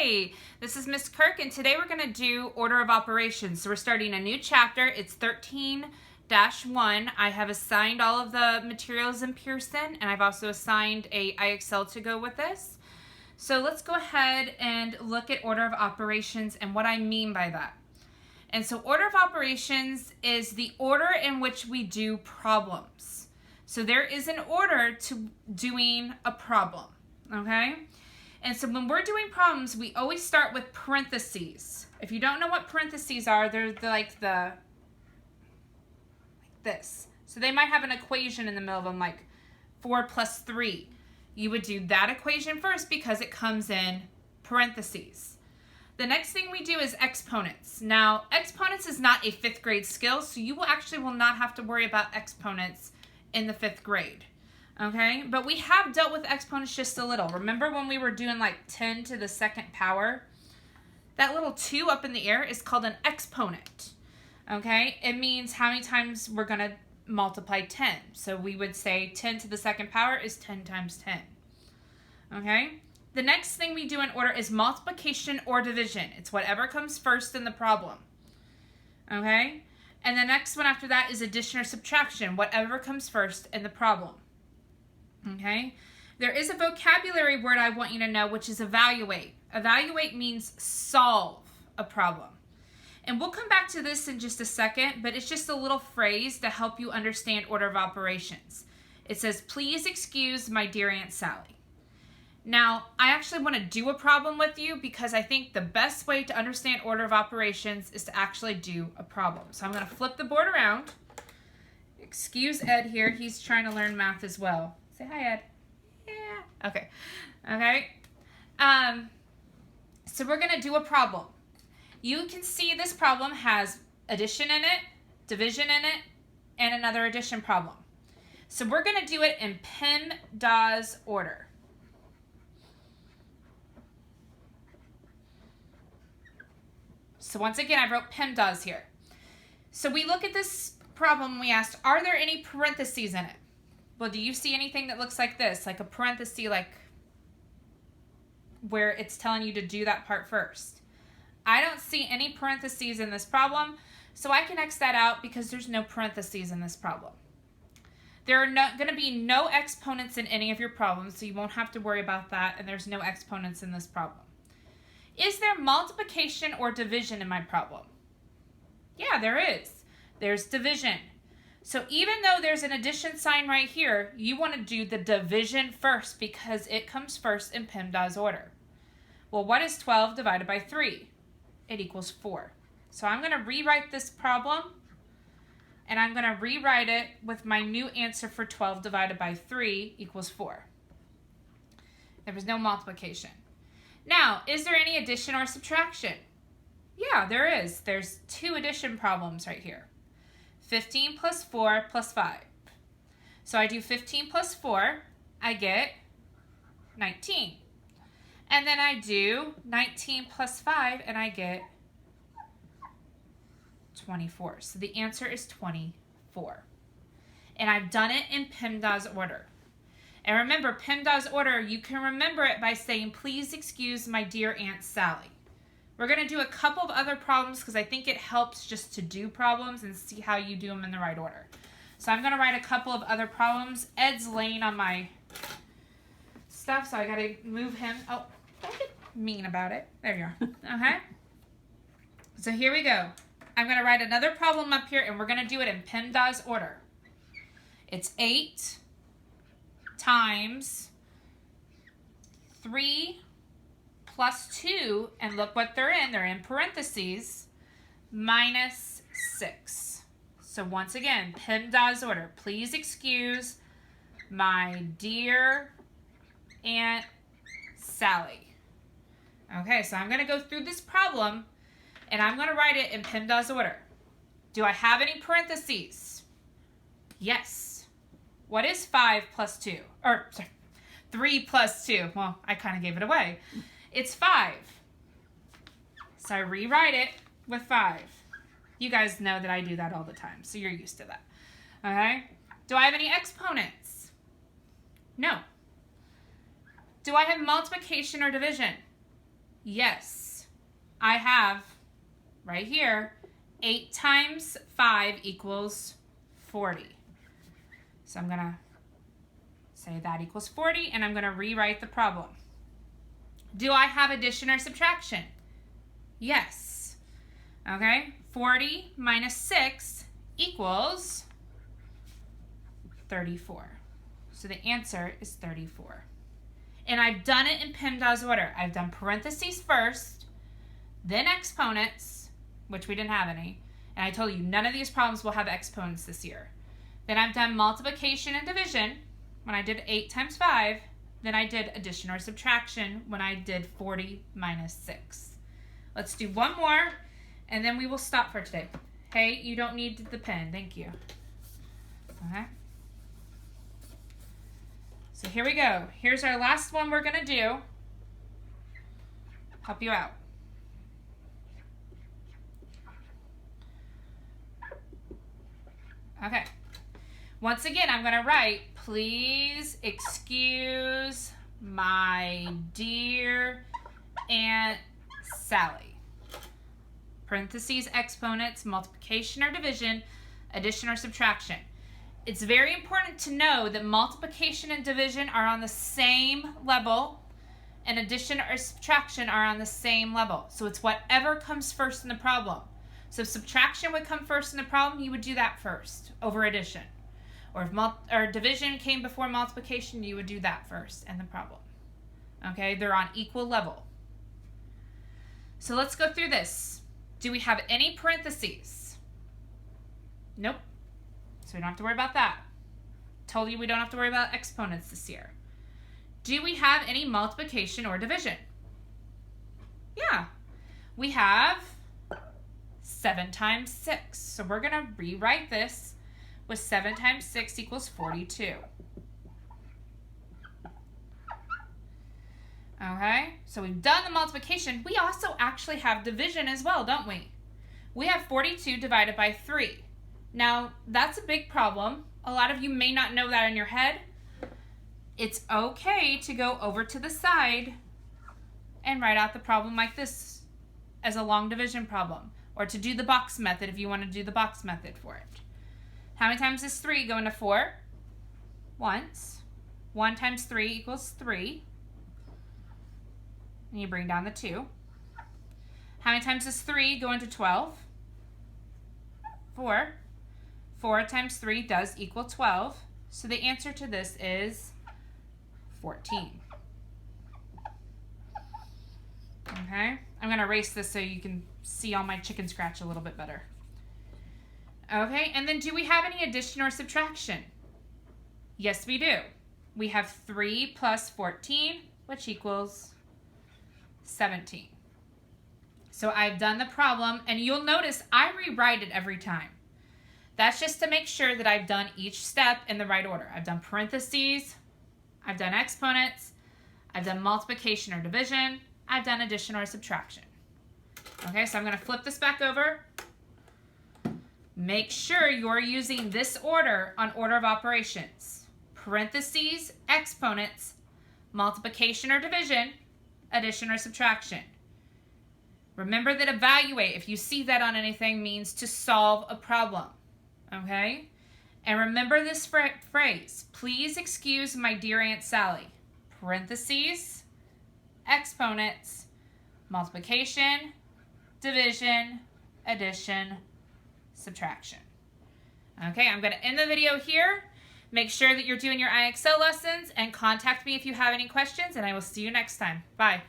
Hi, this is Miss Kirk, and today we're going to do order of operations. So we're starting a new chapter. It's 13-1. I have assigned all of the materials in Pearson, and I've also assigned a IXL to go with this. So let's go ahead and look at order of operations and what I mean by that. And so order of operations is the order in which we do problems. So there is an order to doing a problem, okay? And so when we're doing problems, we always start with parentheses. If you don't know what parentheses are, they're like this. So they might have an equation in the middle of them, like 4 plus 3. You would do that equation first because it comes in parentheses. The next thing we do is exponents. Now, exponents is not a 5th grade skill, so you will not have to worry about exponents in the 5th grade. Okay, but we have dealt with exponents just a little. Remember when we were doing like 10 to the 2nd power? That little 2 up in the air is called an exponent. Okay, it means how many times we're going to multiply 10. So we would say 10 to the 2nd power is 10 times 10. Okay, the next thing we do in order is multiplication or division. It's whatever comes first in the problem. Okay, and the next one after that is addition or subtraction, whatever comes first in the problem. Okay, there is a vocabulary word I want you to know, which is evaluate. Evaluate means solve a problem. And we'll come back to this in just a second, but it's just a little phrase to help you understand order of operations. It says, please excuse my dear Aunt Sally. Now, I actually want to do a problem with you because I think the best way to understand order of operations is to actually do a problem. So I'm going to flip the board around. Excuse Ed here. He's trying to learn math as well. Say hi, Ed. Yeah. Okay. Okay. So we're going to do a problem. You can see this problem has addition in it, division in it, and another addition problem. So we're going to do it in PEMDAS order. So once again, I wrote PEMDAS here. So we look at this problem, we asked, are there any parentheses in it? Well, do you see anything that looks like this? Like a parenthesis, like where it's telling you to do that part first. I don't see any parentheses in this problem, so I can X that out because there's no parentheses in this problem. There are going to be no exponents in any of your problems, so you won't have to worry about that, and there's no exponents in this problem. Is there multiplication or division in my problem? Yeah, there is. There's division. So even though there's an addition sign right here, you want to do the division first because it comes first in PEMDAS order. Well, what is 12 divided by 3? It equals 4. So I'm going to rewrite this problem, and I'm going to rewrite it with my new answer for 12 divided by 3 equals 4. There was no multiplication. Now, is there any addition or subtraction? Yeah, there is. There's 2 addition problems right here. 15 plus 4 plus 5. So I do 15 plus 4, I get 19. And then I do 19 plus 5, and I get 24. So the answer is 24. And I've done it in PEMDAS order. And remember, PEMDAS order, you can remember it by saying, please excuse my dear Aunt Sally. We're going to do a couple of other problems because I think it helps just to do problems and see how you do them in the right order. So I'm going to write a couple of other problems. Ed's laying on my stuff, so I got to move him. Oh, don't get mean about it. There you are. Okay. So here we go. I'm going to write another problem up here, and we're going to do it in PEMDAS order. It's 8 times 3 plus 2, and look what they're in parentheses, minus 6. So once again, PEMDAS order. Please excuse my dear Aunt Sally. Okay, so I'm going to go through this problem, and I'm going to write it in PEMDAS order. Do I have any parentheses? Yes. What is 5 plus 2? Or, sorry, 3 plus 2. Well, I kind of gave it away. It's 5. So I rewrite it with 5. You guys know that I do that all the time, so you're used to that. Okay? Do I have any exponents? No. Do I have multiplication or division? Yes, I have right here 8 times 5 equals 40. So I'm going to say that equals 40, and I'm going to rewrite the problem. Do I have addition or subtraction? Yes. Okay, 40 minus 6 equals 34. So the answer is 34. And I've done it in PEMDAS order. I've done parentheses first, then exponents, which we didn't have any. And I told you none of these problems will have exponents this year. Then I've done multiplication and division when I did 8 times 5. Then I did addition or subtraction when I did 40 minus 6. Let's do one more, and then we will stop for today. Hey, you don't need the pen. Thank you. Okay. So here we go. Here's our last one we're going to do. Help you out. Okay. Once again, I'm going to write, please excuse my dear Aunt Sally. Parentheses, exponents, multiplication or division, addition or subtraction. It's very important to know that multiplication and division are on the same level, and addition or subtraction are on the same level. So it's whatever comes first in the problem. So if subtraction would come first in the problem, you would do that first over addition. Or if division came before multiplication, you would do that first in the problem. Okay, they're on equal level. So let's go through this. Do we have any parentheses? Nope. So we don't have to worry about that. Told you we don't have to worry about exponents this year. Do we have any multiplication or division? Yeah. We have 7 times 6. So we're going to rewrite this with 7 times 6 equals 42. Okay, so we've done the multiplication. We also actually have division as well, don't we? We have 42 divided by 3. Now, that's a big problem. A lot of you may not know that in your head. It's okay to go over to the side and write out the problem like this as a long division problem, or to do the box method if you want to do the box method for it. How many times does 3 go into 4? Once. 1 times 3 equals 3. And you bring down the 2. How many times does 3 go into 12? 4. 4 times 3 does equal 12. So the answer to this is 14. Okay, I'm going to erase this so you can see all my chicken scratch a little bit better. Okay, and then do we have any addition or subtraction? Yes, we do. We have 3 plus 14, which equals 17. So I've done the problem, and you'll notice I rewrite it every time. That's just to make sure that I've done each step in the right order. I've done parentheses, I've done exponents, I've done multiplication or division, I've done addition or subtraction. Okay, so I'm going to flip this back over. Make sure you're using this order on order of operations. Parentheses, exponents, multiplication or division, addition or subtraction. Remember that evaluate, if you see that on anything, means to solve a problem. Okay? And remember this phrase, please excuse my dear Aunt Sally. Parentheses, exponents, multiplication, division, addition, subtraction. Okay, I'm going to end the video here. Make sure that you're doing your IXL lessons and contact me if you have any questions, and I will see you next time. Bye.